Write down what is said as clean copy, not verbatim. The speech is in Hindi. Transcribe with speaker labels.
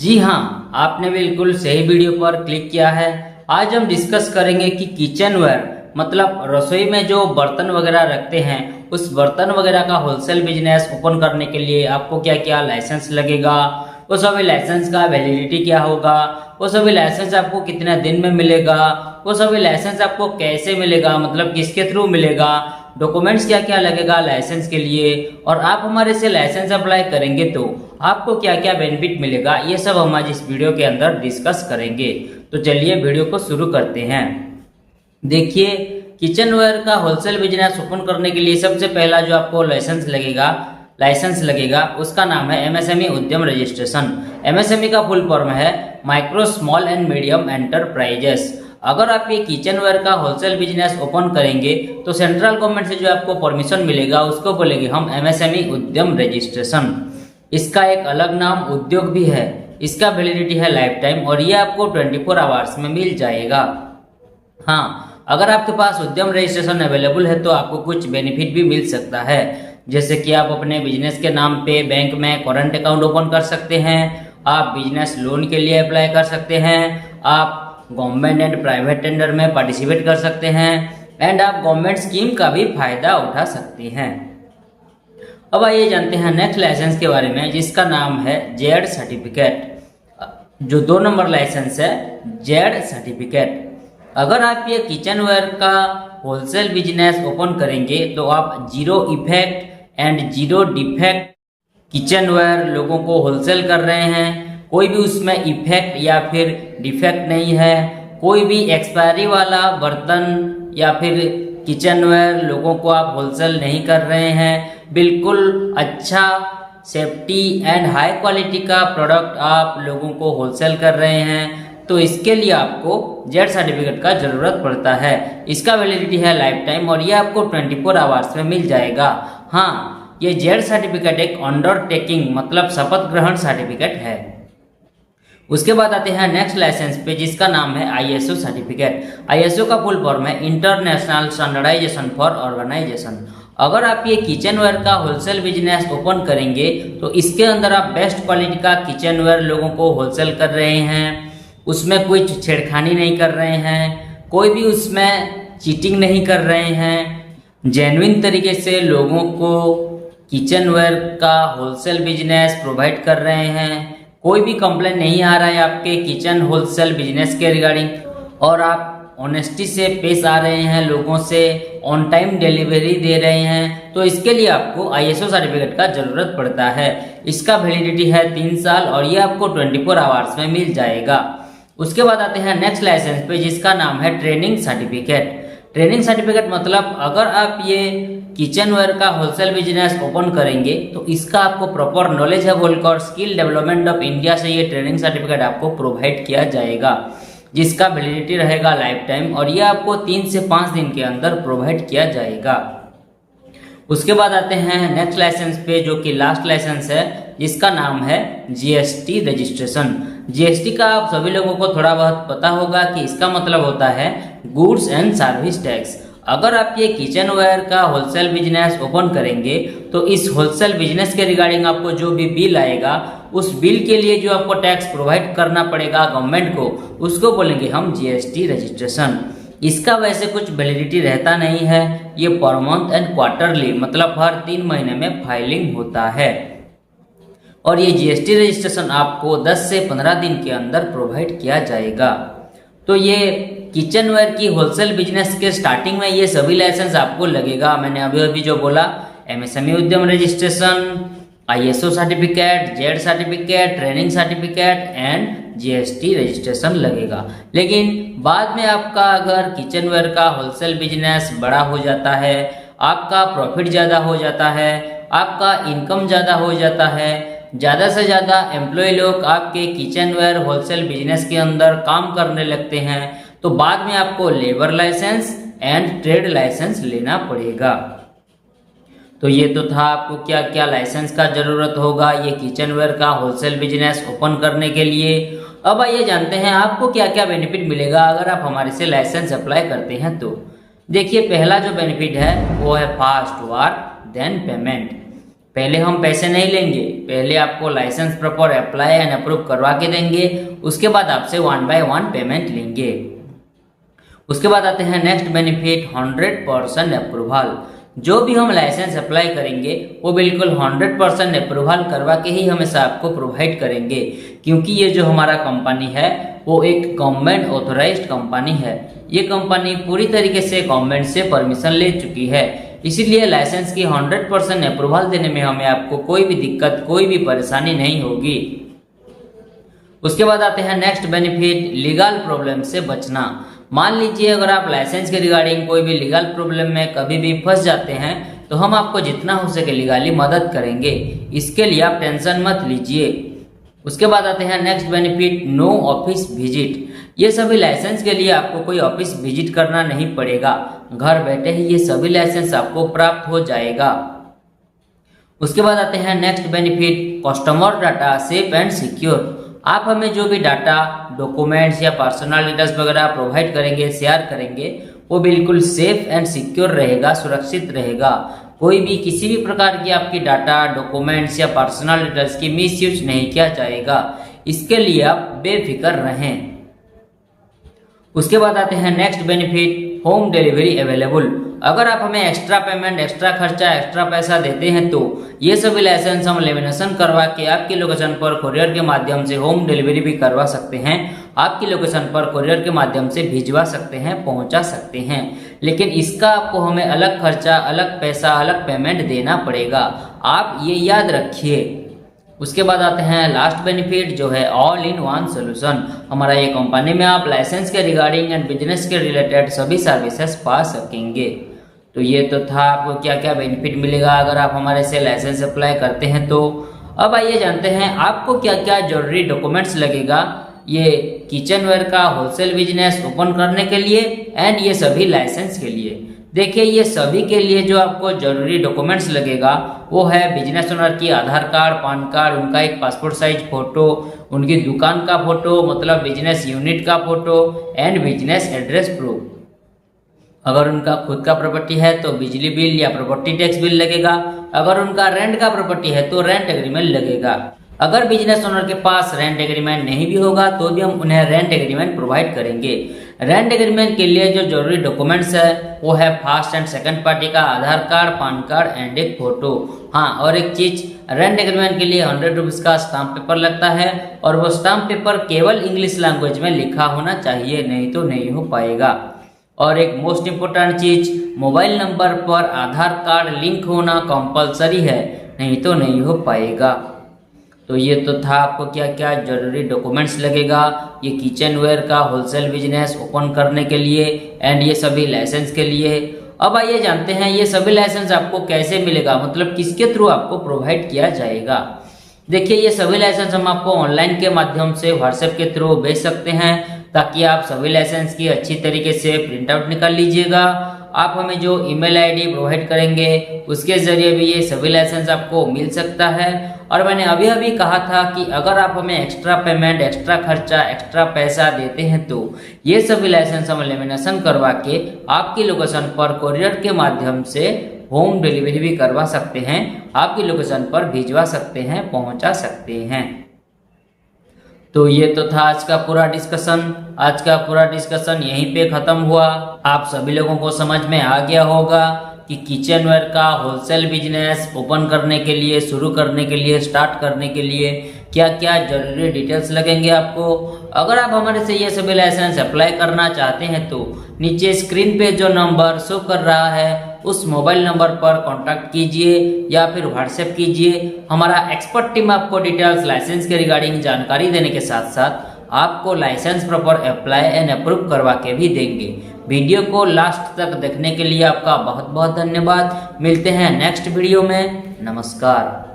Speaker 1: जी हाँ, आपने बिल्कुल सही वीडियो पर क्लिक किया है। आज हम डिस्कस करेंगे कि किचनवेयर मतलब रसोई में जो बर्तन वगैरह रखते हैं उस बर्तन वगैरह का होलसेल बिजनेस ओपन करने के लिए आपको क्या क्या लाइसेंस लगेगा, वो सभी लाइसेंस का वैलिडिटी क्या होगा, वो सभी लाइसेंस आपको कितने दिन में मिलेगा, वो सभी लाइसेंस आपको कैसे मिलेगा, मतलब किसके थ्रू मिलेगा, डॉक्यूमेंट्स क्या क्या लगेगा लाइसेंस के लिए, और आप हमारे से लाइसेंस अप्लाई करेंगे तो आपको क्या क्या बेनिफिट मिलेगा, ये सब हम आज इस वीडियो के अंदर डिस्कस करेंगे। तो चलिए वीडियो को शुरू करते हैं। देखिए, किचनवेयर का होलसेल बिजनेस ओपन करने के लिए सबसे पहला जो आपको लाइसेंस लगेगा उसका नाम है एमएसएमई उद्यम रजिस्ट्रेशन। एमएसएमई का फुल फॉर्म है micro small and medium enterprises. अगर आप ये किचनवेयर का होलसेल बिजनेस ओपन करेंगे तो सेंट्रल गवर्नमेंट से जो आपको परमिशन मिलेगा उसको बोलेंगे हम एमएसएमई उद्यम रजिस्ट्रेशन। इसका एक अलग नाम उद्योग भी है। इसका वैलिडिटी है लाइफ टाइम और ये आपको 24 आवर्स में मिल जाएगा। हाँ, अगर आपके पास उद्यम रजिस्ट्रेशन अवेलेबल है तो आपको कुछ बेनिफिट भी मिल सकता है, जैसे कि आप अपने बिजनेस के नाम पे बैंक में करंट अकाउंट ओपन कर सकते हैं, आप बिजनेस लोन के लिए अप्लाई कर सकते हैं, आप गवर्नमेंट एंड प्राइवेट टेंडर में पार्टिसिपेट कर सकते हैं एंड आप गवर्नमेंट स्कीम का भी फायदा उठा सकते हैं। अब आइए जानते हैं नेक्स्ट लाइसेंस के बारे में, जिसका नाम है जेड सर्टिफिकेट। जो 2 नंबर लाइसेंस है जेड सर्टिफिकेट। अगर आप ये किचनवेयर का होलसेल बिजनेस ओपन करेंगे तो आप zero effect and zero defect kitchenware लोगों को होलसेल कर रहे हैं। कोई भी उसमें इफेक्ट या फिर डिफेक्ट नहीं है। कोई भी एक्सपायरी वाला बर्तन या फिर किचनवेयर लोगों को आप होलसेल नहीं कर रहे हैं। बिल्कुल अच्छा सेफ्टी एंड हाई क्वालिटी का प्रोडक्ट आप लोगों को होलसेल कर रहे हैं, तो इसके लिए आपको जेड सर्टिफिकेट का जरूरत पड़ता है। इसका वैलिडिटी है लाइफ टाइम और ये आपको 24 आवर्स में मिल जाएगा। हाँ, ये जेड सर्टिफिकेट एक अंडरटेकिंग मतलब शपथ ग्रहण सर्टिफिकेट है। उसके बाद आते हैं नेक्स्ट लाइसेंस पे, जिसका नाम है आईएसओ सर्टिफिकेट। आईएसओ का फुल फॉर्म है इंटरनेशनल स्टैंडर्डाइजेशन फॉर ऑर्गेनाइजेशन। अगर आप ये किचनवेयर का होलसेल बिजनेस ओपन करेंगे तो इसके अंदर आप बेस्ट क्वालिटी का किचनवेयर लोगों को होलसेल कर रहे हैं, उसमें कोई छेड़खानी नहीं कर रहे हैं, कोई भी उसमें चीटिंग नहीं कर रहे हैं, जेन्युइन तरीके से लोगों को किचनवेयर का होलसेल बिजनेस प्रोवाइड कर रहे हैं। कोई भी कंप्लेंट नहीं आ रहा है आपके किचन होलसेल बिजनेस के रिगार्डिंग, और आप ऑनेस्टी से पेश आ रहे हैं, लोगों से ऑन टाइम डिलीवरी दे रहे हैं, तो इसके लिए आपको आईएसओ सर्टिफिकेट का जरूरत पड़ता है। इसका वैलिडिटी है 3 साल और ये आपको 24 आवर्स में मिल जाएगा। उसके बाद आते हैं नेक्स्ट लाइसेंस पे, जिसका नाम है ट्रेनिंग सर्टिफिकेट। ट्रेनिंग सर्टिफिकेट मतलब अगर आप ये किचनवेयर का होलसेल बिजनेस ओपन करेंगे तो इसका आपको प्रॉपर नॉलेज है बोलकर स्किल डेवलपमेंट ऑफ इंडिया से ये ट्रेनिंग सर्टिफिकेट आपको प्रोवाइड किया जाएगा, जिसका वैलिडिटी रहेगा लाइफ टाइम और ये आपको 3 से 5 दिन के अंदर प्रोवाइड किया जाएगा। उसके बाद आते हैं नेक्स्ट लाइसेंस पे, जो कि लास्ट लाइसेंस है, जिसका नाम है जीएसटी रजिस्ट्रेशन। जीएसटी का आप सभी लोगों को थोड़ा बहुत पता होगा कि इसका मतलब होता है गुड्स एंड सर्विस टैक्स। अगर आप ये किचनवेयर का होलसेल बिजनेस ओपन करेंगे तो इस होलसेल बिजनेस के रिगार्डिंग आपको जो भी बिल आएगा उस बिल के लिए जो आपको टैक्स प्रोवाइड करना पड़ेगा गवर्नमेंट को, उसको बोलेंगे हम जीएसटी रजिस्ट्रेशन। इसका वैसे कुछ वैलिडिटी रहता नहीं है, ये पर मंथ एंड क्वार्टरली मतलब हर 3 महीने में फाइलिंग होता है और ये जीएसटी रजिस्ट्रेशन आपको 10 से 15 दिन के अंदर प्रोवाइड किया जाएगा। तो ये किचनवेयर की होलसेल बिजनेस के स्टार्टिंग में ये सभी लाइसेंस आपको लगेगा। मैंने अभी जो बोला, एमएसएमई उद्यम registration, ISO certificate, Z certificate, training certificate and GST registration लगेगा। लेकिन बाद में आपका अगर किचनवेयर का होलसेल बिजनेस बड़ा हो जाता है, आपका प्रॉफिट ज़्यादा हो जाता है, आपका इनकम ज़्यादा हो जाता है, ज़्यादा से ज़्यादा एम्प्लॉय लोग आपके किचनवेयर होलसेल बिजनेस के अंदर काम करने लगते हैं, तो बाद में आपको labour licence and trade licence लेना पड़ेगा। तो ये तो था आपको क्या क्या लाइसेंस का जरूरत होगा ये किचनवेयर का होलसेल बिजनेस ओपन करने के लिए। अब आइए जानते हैं आपको क्या क्या बेनिफिट मिलेगा अगर आप हमारे से लाइसेंस अप्लाई करते हैं तो। देखिए, पहला जो बेनिफिट है वो है फास्ट वर्क देन पेमेंट। पहले हम पैसे नहीं लेंगे, पहले आपको licence proper apply and approve करवा के देंगे, उसके बाद आपसे 1 बाय 1 पेमेंट लेंगे। उसके बाद आते हैं नेक्स्ट बेनिफिट 100% अप्रूवल। जो भी हम लाइसेंस अप्लाई करेंगे वो बिल्कुल 100% अप्रूवल करवा के ही हमेशा आपको प्रोवाइड करेंगे, क्योंकि ये जो हमारा कंपनी है वो एक गवर्नमेंट ऑथोराइज्ड कंपनी है। ये कंपनी पूरी तरीके से गवर्नमेंट से परमिशन ले चुकी है, इसीलिए लाइसेंस की 100% अप्रूवल देने में हमें आपको कोई भी दिक्कत, कोई भी परेशानी नहीं होगी। उसके बाद आते हैं नेक्स्ट बेनिफिट लीगल प्रॉब्लम से बचना। मान लीजिए अगर आप लाइसेंस के रिगार्डिंग कोई भी लीगल प्रॉब्लम में कभी भी फंस जाते हैं तो हम आपको जितना हो सके लीगली मदद करेंगे, इसके लिए आप टेंशन मत लीजिए। उसके बाद आते हैं next benefit no office visit. ये सभी लाइसेंस के लिए आपको कोई ऑफिस विजिट करना नहीं पड़ेगा, घर बैठे ही ये सभी लाइसेंस आपको प्राप्त हो जाएगा। उसके बाद आते हैं next benefit customer data safe and secure. आप हमें जो भी डाटा, डॉक्यूमेंट्स या पर्सनल डिटेल्स वगैरह प्रोवाइड करेंगे, शेयर करेंगे, वो बिल्कुल सेफ एंड सिक्योर रहेगा, सुरक्षित रहेगा। कोई भी किसी भी प्रकार की आपकी डाटा, डॉक्यूमेंट्स या पर्सनल डिटेल्स की मिसयूज नहीं किया जाएगा, इसके लिए आप बेफिक्र रहें। उसके बाद आते हैं next benefit home delivery available. अगर आप हमें एक्स्ट्रा पेमेंट, एक्स्ट्रा खर्चा, एक्स्ट्रा पैसा देते हैं तो ये सभी लाइसेंस हम लेमिनेशन करवा के आपकी लोकेशन पर कोरियर के माध्यम से होम डिलीवरी भी करवा सकते हैं, आपकी लोकेशन पर कोरियर के माध्यम से भिजवा सकते हैं, पहुंचा सकते हैं। लेकिन इसका आपको हमें अलग खर्चा, अलग पैसा, अलग पेमेंट देना पड़ेगा, आप ये याद रखिए। उसके बाद आते हैं लास्ट बेनिफिट जो है ऑल इन वन सोल्यूशन। हमारा ये कंपनी में आप लाइसेंस के रिगार्डिंग एंड बिजनेस के रिलेटेड सभी सर्विसेज पा सकेंगे। तो ये तो था आपको क्या क्या बेनिफिट मिलेगा अगर आप हमारे से लाइसेंस अप्लाई करते हैं तो। अब आइए जानते हैं आपको क्या क्या जरूरी डॉक्यूमेंट्स लगेगा ये किचनवेयर का होलसेल बिजनेस ओपन करने के लिए एंड ये सभी लाइसेंस के लिए। देखिए ये सभी के लिए जो आपको जरूरी डॉक्यूमेंट्स लगेगा वो है बिजनेस ओनर की आधार कार्ड, पैन कार्ड, उनका एक पासपोर्ट साइज फोटो, उनकी दुकान का फोटो मतलब बिजनेस यूनिट का photo and business address proof. अगर उनका खुद का प्रॉपर्टी है तो बिजली बिल या प्रॉपर्टी टैक्स बिल लगेगा, अगर उनका रेंट का प्रॉपर्टी है तो रेंट एग्रीमेंट लगेगा। अगर बिजनेस ओनर के पास रेंट एग्रीमेंट नहीं भी होगा तो भी हम उन्हें रेंट एग्रीमेंट प्रोवाइड करेंगे। रेंट एग्रीमेंट के लिए जो जरूरी डॉक्यूमेंट्स है वो है फर्स्ट एंड सेकंड पार्टी का आधार कार्ड, पैन कार्ड एंड एक फोटो। हाँ, और एक चीज, रेंट एग्रीमेंट के लिए 100 रुपीज का स्टाम्प पेपर लगता है और वो स्टाम्प पेपर केवल इंग्लिश लैंग्वेज में लिखा होना चाहिए, नहीं तो नहीं हो पाएगा। और एक मोस्ट इम्पोर्टेंट चीज, मोबाइल नंबर पर आधार कार्ड लिंक होना कंपलसरी है, नहीं तो नहीं हो पाएगा। तो ये तो था आपको क्या क्या जरूरी डॉक्यूमेंट्स लगेगा ये किचनवेयर का होलसेल बिजनेस ओपन करने के लिए एंड ये सभी लाइसेंस के लिए। अब आइए जानते हैं ये सभी लाइसेंस आपको कैसे मिलेगा, मतलब किसके थ्रू आपको प्रोवाइड किया जाएगा। देखिए ये सभी लाइसेंस हम आपको ऑनलाइन के माध्यम से व्हाट्सएप के थ्रू भेज सकते हैं ताकि आप सभी लाइसेंस की अच्छी तरीके से प्रिंट आउट निकाल लीजिएगा। आप हमें जो ईमेल आईडी प्रोवाइड करेंगे उसके जरिए भी ये सभी लाइसेंस आपको मिल सकता है। और मैंने अभी कहा था कि अगर आप हमें एक्स्ट्रा पेमेंट, एक्स्ट्रा खर्चा, एक्स्ट्रा पैसा देते हैं तो ये सभी लाइसेंस हम लेमिनेशन करवा के आपकी लोकेशन पर कोरियर के माध्यम से होम डिलीवरी भी करवा सकते हैं, आपकी लोकेशन पर भिजवा सकते हैं, पहुंचा सकते हैं। तो ये तो था आज का पूरा डिस्कशन यहीं पे खत्म हुआ। आप सभी लोगों को समझ में आ गया होगा कि किचनवेयर का होलसेल बिजनेस ओपन करने के लिए, शुरू करने के लिए, स्टार्ट करने के लिए क्या क्या जरूरी डिटेल्स लगेंगे आपको। अगर आप हमारे से ये सभी लाइसेंस अप्लाई करना चाहते हैं तो नीचे स्क्रीन पे जो नंबर शो कर रहा है उस मोबाइल नंबर पर कांटेक्ट कीजिए या फिर व्हाट्सएप कीजिए। हमारा एक्सपर्ट टीम आपको डिटेल्स लाइसेंस के रिगार्डिंग जानकारी देने के साथ साथ आपको licence proper apply and approve करवा के भी देंगे। वीडियो को लास्ट तक देखने के लिए आपका बहुत बहुत धन्यवाद। मिलते हैं नेक्स्ट वीडियो में। नमस्कार।